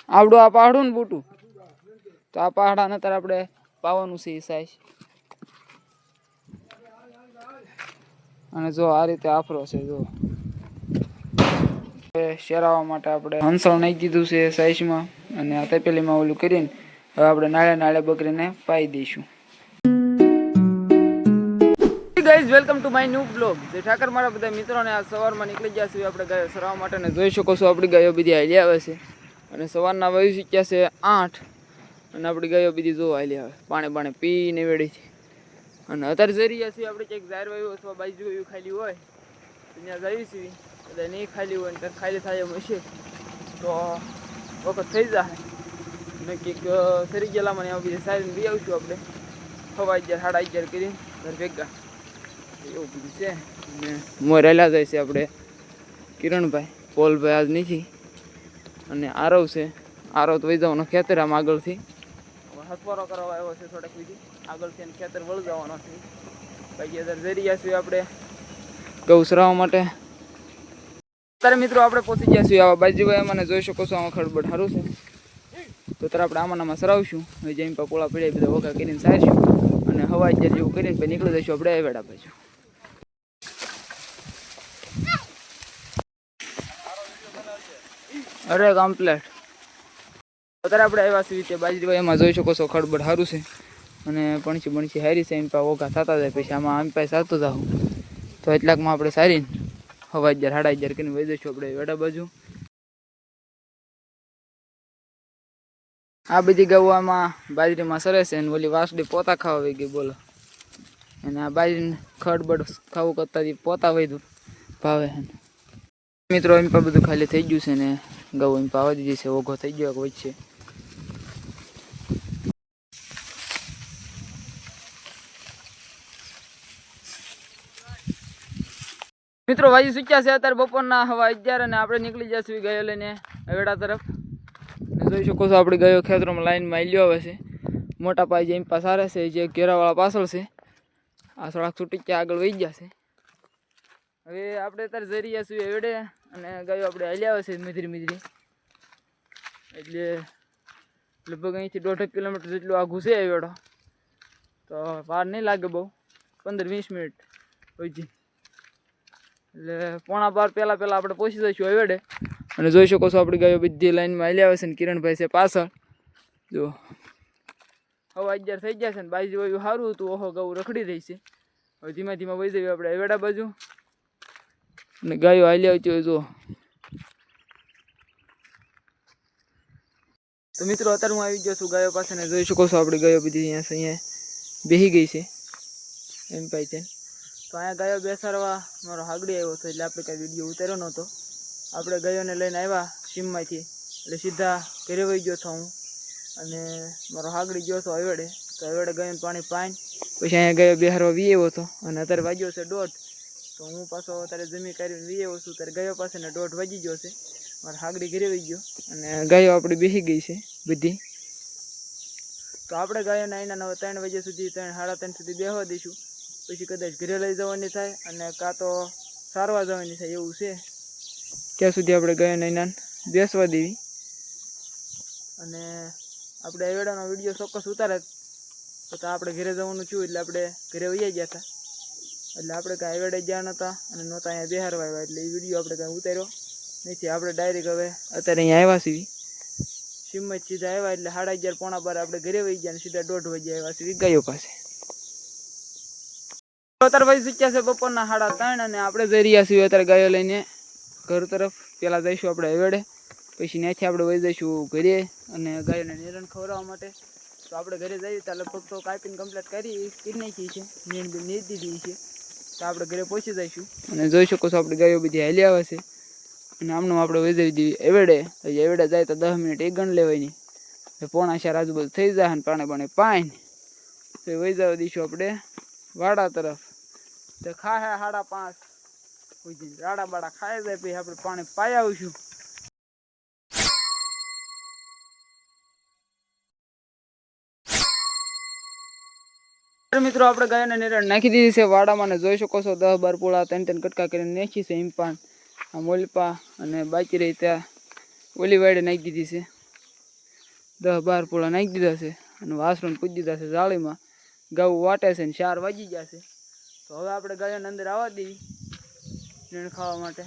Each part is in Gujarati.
આવડું આ પહાડું ને બૂટું તો આ પહાડાને તારે આપણે પાવાનું છે સાઈઝ. અને જો આ રીતે આફરો છે જો શેરાવા માટે આપણે હંસળ નાખી દીધું છે સાઈઝમાં અને આ તપેલીમાં ઓલું કરીને હવે આપણે નાળે નાળે બકરીને પાઈ દઈશું. Guys welcome to my new blog. જે ઠાકર મારા બધા મિત્રોને આ સવારમાં નીકળી ગયા છે આપણે ગાયો સરાવવા માટે ને જોઈ શકો છો આપણી ગાયો બધી હાલી આવે છે અને સવારના વાયુ શીખ્યા છે 8 અને આપણી ગાયો બધી જો હાલી આવે પાણી પીને વેડીથી. અને અત્યારે જઈ રહ્યા છીએ આપણે ક્યાંક ઝાર વાયુ અથવા બાજુ વાયુ ખાલી હોય ત્યાં જઈએ છીએ. કદાચ નહીં ખાલી હોય ને ખાલી થાય એમ હશે તો વખત થઈ જાય ને કંઈક સરી ગયેલામાં એમાં બીજા સારીને બી આવીશું આપણે 11:30 11:30 કરીને ઘર ભેગા એવું બધું છે. ને મોરેલા જાય છે આપણે કિરણભાઈ પોલભાઈ આજ નથી અને આરવ છે. આરવ તો વહી જવાનો ખેતર આમ આગળથી હથવારો કરવા આવ્યો છે થોડાક બીજી આગળથી અને ખેતર વળી જવાનો છે. બાકી અત્યારે જઈ રહ્યા છીએ આપણે ગૌ સરાવવા માટે. અત્યારે મિત્રો આપણે પહોંચી ગયા છીએ આવા બાજુભાઈ મને જોઈ શકો છો આમાં ખડબડ સારું છે તો ત્યારે આપણે આમાં સરાવશું. હવે જેમ પકોડા પીડ્યા બધા વગા કરીને સારશું અને હવાઈ જ્યારે જેવું કરીને પછી નીકળી જઈશું આપણે વેડા બાજુ. અરે કમ્પ્લેટ અત્યારે આપણે આવ્યા છીએ તે બાજરીભાઈ એમાં જોઈ શકો છો ખડબડ સારું છે અને પણછી હારી છે એમ પા ઓઘા થતા જાય પછી આમાં આમ પાસે સારતો જાઉં તો એટલાકમાં આપણે સારીને 11:30 11:30 કરીને વહી જઈશું આપણે વેડા બાજુ. આ બધી ગવામાં બાજરીમાં સરે છે અને ઓલી વાસડી પોતા ખાવા વહી ગઈ બોલો. અને આ બાજરીને ખડબડ ખાવું કરતા પોતા વધુ ભાવે છે. મિત્રો એમ પણ બધું ખાલી થઈ ગયું છે ને ગૌ એમ પાવા દીધી છે ઓઘો થઈ ગયો વચ્ચે. મિત્રો વાજી સૂચ્યા છે અત્યારે બપોરના 11:30 અને આપણે નીકળી જઈશું ગાયો લઈને વેડા તરફ. જોઈ શકો છો આપણી ગાયો ખેતરોમાં લાઈનમાં આલ્યો આવે છે. મોટા પાય જે એમ પાસ સારે છે જે ઘેરાવાળા પાછળ છે આ થોડાક છૂટી ગયા આગળ વહી ગયા છે. હવે આપણે અત્યારે જઈ રહ્યા છીએ વેડે અને ગાયો આપણે હાલી આવે છે મિધરી એટલે લગભગ અહીંથી 1.5 કિલોમીટર જેટલું આઘું છે વેડો તો વાર નહીં લાગે બહુ 15-20 મિનિટ હોય. એટલે 11:15 પહેલાં આપણે પહોંચી જઈશું વેડે. અને જોઈ શકો છો આપણી ગાયો બધી લાઈનમાં હાલી આવે છે ને કિરણભાઈ છે પાછળ જો 11:30 થઈ ગયા છે ને બાજુ વાયુ સારું હતું ઓહો ગૌ રખડી રહી છે. હવે ધીમે ધીમે વહી જઈએ આપણે વેડા બાજુ અને ગાયો હાલી આવતી હોય જો. તો મિત્રો અત્યારે હું આવી ગયો છું ગાયો પાસે ને જોઈ શકો છો આપણી ગાયો બધી અહીંયા બેસી ગઈ છે એમ પાઈ છે. તો અહીંયા ગાયો બેસાડવા મારો હાગડી આવ્યો હતો એટલે આપણે કાંઈ વિડીયો ઉતાર્યો નહોતો. આપણે ગાયોને લઈને આવ્યા સીમમાંથી એટલે સીધા ઘરે વહી ગયો હતો હું અને મારો હાગડી ગયો હતો હવેડે તો હવેડે ગાયોને પાણી પાઈને પછી અહીંયા ગાયો બેહારવા વી આવ્યો હતો અને અત્યારે વાગ્યો છે 1:30 તો હું પાછો અત્યારે જમી કરીને વી આવ્યો છું ત્યારે ગાયો પાસે ને 1:30 વાગી ગયો છે. મારો હાગડી ઘરે વહી ગયો અને ગાયો આપણી બેસી ગઈ છે બધી. તો આપણે ગાયોને અહીંના 3 વાગ્યા સુધી 3-3:30 સુધી બેસવા દઈશું પછી કદાચ ઘરે લઈ જવાની થાય અને કાં તો સારવા જવાની થાય એવું છે ત્યાં સુધી આપણે ગાયોને અહીંના બેસવા દેવી. અને આપણે એવેડાનો વિડીયો ચોક્કસ ઉતારે તો આપણે ઘરે જવાનું થયું એટલે આપણે ઘરે વહી ગયા હતા એટલે આપણે કાંઈ એવેડે ગયા નહોતા અને નહોતા અહીંયા બિહારવા આવ્યા એટલે એ વિડીયો આપણે કાંઈ ઉતાર્યો નથી. આપણે ડાયરેક્ટ હવે અત્યારે અહીંયા આવ્યા છીએ સીમમાં જ સીધા આવ્યા એટલે 11:30 પોણા 12 આપણે ઘરે વહી ગયા અને સીધા 1:30 વાગ્યા આવ્યા છીએ ગાયો પાસે. અત્યારે વહી શીખ્યા છે બપોરના 3:30 અને આપણે જઈ રહ્યા છીએ અત્યારે ગાયો લઈને ઘર તરફ. પહેલાં જઈશું આપણે હવેડે પછી ત્યાંથી આપણે વહી જઈશું ઘરે અને ગાયોને નિરણ ખવડાવવા માટે. તો આપણે ઘરે જઈએ ત્યાં લગભગ તો કાપીને કમ્પ્લીટ કરી નાખી છે નીણ બી નીર દીધી છે તો આપણે ઘરે પહોંચી જઈશું. અને જોઈ શકો છો આપણી ગાયો બધી હાલી આવે છે અને આમનું આપણે વહી જઈ દઈએ એવેડે. એવેડે જાય તો 10 મિનિટ એક ગણ લેવાની 4:45 આજુબાજુ થઈ જાય અને પાણી પાઈને તો વહી જવા દઈશું આપણે વાડા તરફ. તો ખાય 5:30 સુધી રાડા બાડા ખાઈ જાય પછી આપણે પાણી પાઈ આવીશું. મિત્રો આપણે ગાયોને નિરણ નાખી દીધી છે વાડામાં ને જોઈ શકો છો 10-12 પોળા 3-3 કટકા કરીને નાખી છે ઇમ્પાન આ મોલપા અને બાકી રહી ત્યાં ઓલી વાડે નાખી દીધી છે 10-12 પૂળા નાખી દીધા છે અને વાસણ પૂજી દીધા છે જાળીમાં. ઘઉં વાટે છે ને 4 વાગી ગયા છે. તો હવે આપણે ગાયોને અંદર આવવા દઈએ નીણ ખાવા માટે.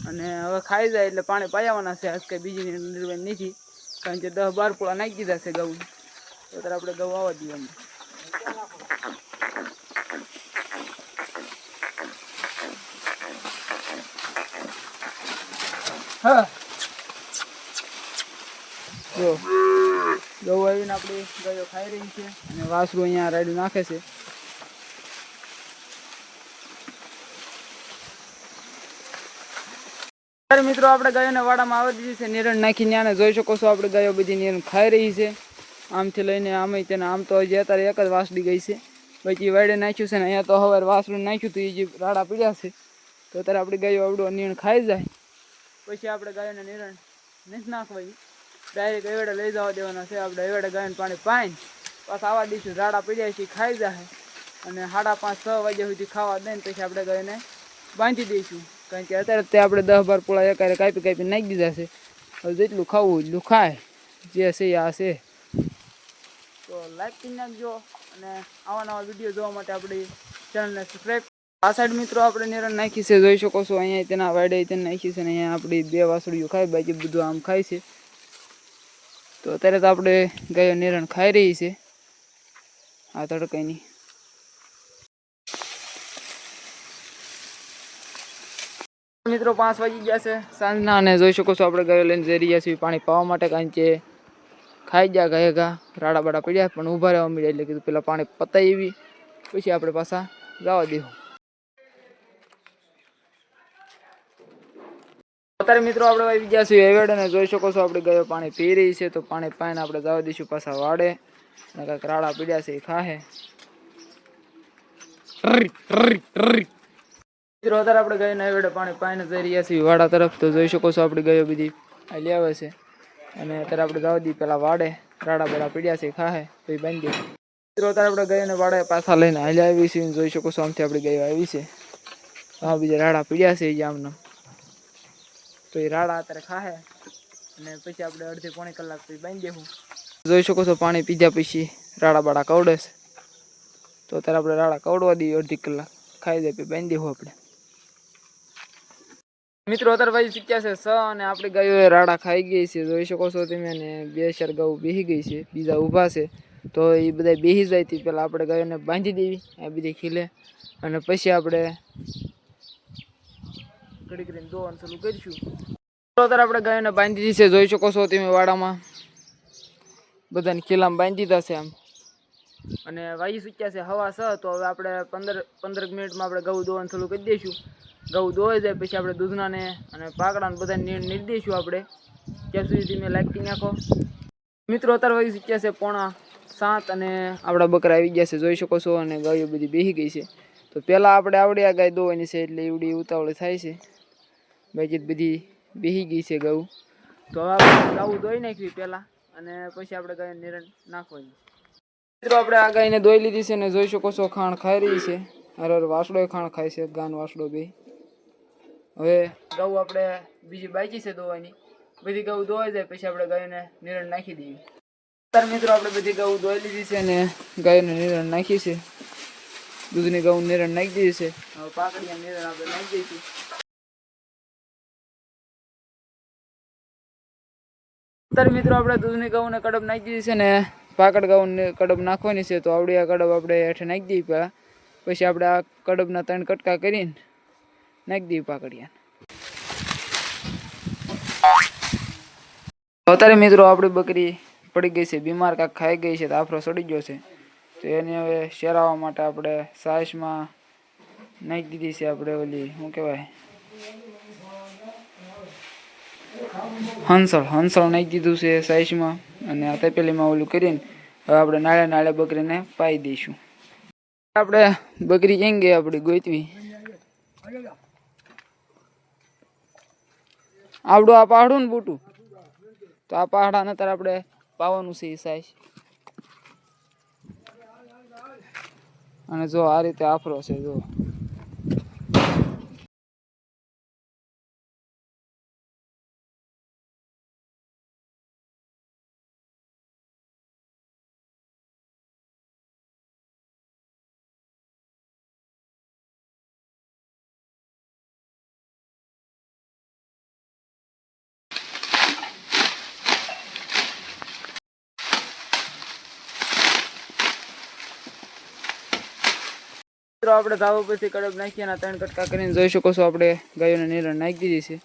અને હવે ખાઈ જાય એટલે પાણી પાયાવાના છે. આજ કંઈ બીજી નિર્ણય નથી, કારણ કે 10-12 પૂળા નાખી દીધા છે ઘઉં. તો ત્યારે આપણે ઘઉં આવવા દઈએ અંદર. હા જો ઘઉં આવીને આપણી ગાયો ખાઈ રહી છે અને વાસરું અહીંયા રાયડું નાખે છે. મિત્રો આપણે ગાયોને વાડામાં આવી દીધી છે નિરણ નાખીને. આને જોઈ શકો છો આપણે ગાયો બધી નિરણ ખાઈ રહી છે. આમથી લઈને આમે તેને. આમ તો હજી અત્યારે એક જ વાસડી ગઈ છે, પછી વાડે નાખ્યું છે ને અહીંયા તો હવે વાસરું નાખ્યું હતું એ જે રાડા પીડ્યા છે. તો અત્યારે આપણી ગાયો આવડો નિરણ ખાઈ જાય પછી આપણે ગાયોને નિરણ નથી નાખવાય, ડાયરેક્ટ એવડે લઈ જવા દેવાના છે. આપણે એવડે ગાયોને પાણી પાઈને પાછા આવવા દઈશું. રાડા પીડ્યા છે ખાઈ જાય અને 5:30-6 વાગ્યા સુધી ખાવા દઈને પછી આપણે ગાયોને બાંધી દઈશું. કારણ કે અત્યારે તે આપણે 10-12 પૂળા એકારે કાપી નાખી દીધા છે. હવે જેટલું ખાવું એટલું ખાય, જે છે આ છે. તો લાઈક કરી નાખજો અને આવા નવા વિડીયો જોવા માટે આપણી ચેનલને સબસ્ક્રાઈબ. આ સાઈડ મિત્રો આપણે નિરણ નાખી છે, જોઈ શકો છો. અહીંયા તેના વાડે તેને નાખી છે ને અહીંયા આપણી 2 વાસળીઓ ખાય, બાકી બધું આમ ખાય છે. તો અત્યારે તો આપણે ગાયો નિરણ ખાઈ રહી છે આ તડકાની. મિત્રો 5 વાગી ગયા છે સાંજના અને જોઈ શકો છો આપણે ગાયો લઈને જઈ રહ્યા છીએ પાણી પાવા માટે. કારણ કે ખાઈ ગયા ગાય ઘા રાડા બાડા પડ્યા પણ ઊભા રહેવા મળ્યા એટલે કીધું પેલા પાણી પતાવી એવી પછી આપણે પાછા જવા દેવું. અત્યારે મિત્રો આપણે આવી ગયા છીએ એવેડ અને જોઈ શકો છો આપણે ગાયો પાણી પી રહી છે. તો પાણી પાઈને આપણે જવા દઈશું પાછા વાડે અને કાંઈક રાડા પીડ્યા છે એ ખાહે. મિત્રો અત્યારે આપણે ગાયના એવડે પાણી પાઈને જઈ રહ્યા છીએ વાડા તરફ. તો જોઈ શકો છો આપણી ગાયો બધી લઈ આવે છે અને અત્યારે આપણે જવા દઈએ પેલા વાડે. રાડા બાડા પીડ્યા છે ખાહે તો એ બાંધી દઈએ. મિત્રો અત્યારે આપણે ગાયોને વાડે પાછા લઈને હાલ્યા આવી છીએ. જોઈ શકો છો આમથી આપણી ગાયો આવી છે. હા બીજા રાડા પીડ્યા છે એ આમના. તો એ રાડા અત્યારે ખાહે અને પછી આપણે અડધી-પોણી કલાક પછી બાંધી દેવું. જોઈ શકો છો પાણી પીધા પછી રાડા બાડા કવડે છે. તો અત્યારે આપણે રાડા કવડવા દઈએ અડધી કલાક, ખાઈ જાય પછી બાંધી દેવું આપણે. મિત્રો અત્યારે ભાઈ શીખ્યા છે 6 અને આપણી ગાયો રાડા ખાઈ ગઈ છે, જોઈ શકો છો તમે. અને 2-4 ગાયો બેસી ગઈ છે, બીજા ઊભા છે. તો એ બધા બેસી જાય તે પહેલાં આપણે ગાયોને બાંધી દેવી આ બધી ખીલે અને પછી આપણે ઘડી કરીને દોવાનું ચાલુ કરીશું. અત્યારે આપણે ગાયોને બાંધી દીધી છે, જોઈ શકો છો તમે. વાડામાં બધાને ખીલામાં બાંધી દીધા છે આમ. અને વાઈ શીખ્યા છે 6:15. તો હવે આપણે 15 મિનિટમાં આપણે ઘઉં દોવાનું ચાલુ કરી દઈશું. ઘઉં ધોવાઈ જાય પછી આપણે દૂધનાને અને પાકડાને બધા નીર દઈશું આપણે. ત્યાં સુધી તમે લાઈક કરી નાખો. મિત્રો અત્યારે વાગી શીખ્યા છે 6:45 અને આપણા બકરા આવી ગયા છે, જોઈ શકો છો. અને ગાયો બધી બેસી ગઈ છે. તો પહેલાં આપણે આવડે આ ગાય દોવાની છે એટલે એવડી ઉતાવળી થાય છે. બાકી બધી બેસી ગઈ છે ગાયું. તો હવે આપણે ગાવું ધોઈ નાખવી પહેલાં અને પછી આપણે ગાય નિરણ નાખવાની. મિત્રો આપણે આ ગાયને ધોઈ લીધી છે અને જોઈ શકો છો ખાણ ખાઈ રહી છે. અરે વાસડો ખાણ ખાય છે, ગાન વાસડો બે. હવે ઘઉં આપણે બીજી બાકી છે ધોવાની. બધી ઘઉં ધોવાઈ જાય પછી આપણે ગાયોને નિરણ નાખી દઈએ. અત્યારે મિત્રો આપણે બધી ઘઉં ધોઈ લીધી છે અને ગાયોને નિરણ નાખી છે. દૂધની ઘઉં નિરણ નાખી દીધી છે. હવે પાકડીયા નિરણ આપણે નાખી દઈશું. અત્યારે મિત્રો આપણે દૂધની ઘઉંને કડબ નાખી દીધી છે ને પાકડ ઘઉં કડબ નાખવાની છે. તો આવડી આ કડબ આપણે હેઠે નાખી દઈએ પહેલાં, પછી આપણે આ કડબના 3 કટકા કરીને નાખી દઈએ પાકડિયા. અત્યારે મિત્રો આપણી બકરી પડી ગઈ છે બીમાર, કાંક ખાઈ ગઈ છે, આફરો સડી ગયો છે. તો એને હવે શેરાવવા માટે આપણે સાઈસમાં નાખી દીધી છે. આપણે ઓલી શું કહેવાય હંસળ નાખી દીધું છે સાઈસમાં. અને આ તપેલીમાં ઓલું કરીને હવે આપણે નાળે બકરીને પાઈ દઈશું. આપણે બકરી ક્યાં ગઈ આપણી ગોતવી. આવડું આ પહાડું ને બૂટું, તો આ પહાડા અત્યારે આપણે પાવાનું છે સાઈઝ. અને જો આ રીતે આફરો છે જો. મિત્રો આપણે ધાબા પરથી કડબ નાખી અને 3 કટકા કરીને જોઈ શકો છો આપણે ગાયોને નિરણ નાખી દીધી છે.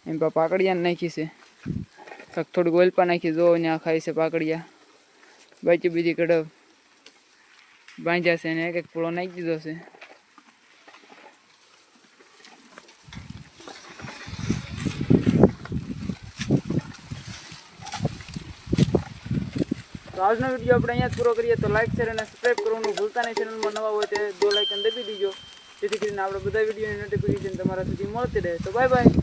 એમ પાકડિયાને નાખી છે. થોડીક ઓલપા નાખી જો ત્યાં ખાય છે પાકડિયા. બાકી બીજી કડબ બાંધ્યા છે અને એક એક પૂળો નાખી દીધો છે. તો આજનો વિડીયો આપણે અહીંયા જ પૂરો કરીએ. તો લાઈક શેર અને સબસ્ક્રાઈબ કરવાનું ભૂલતા નહીં. ચેનલમાં નવા હોય તો બેલ આઇકન દબાવી દીજો, જેથી કરીને આપણે બધા વિડીયોની નોટિફિકેશન તમારા સુધી મળતી રહે. તો બાય બાય.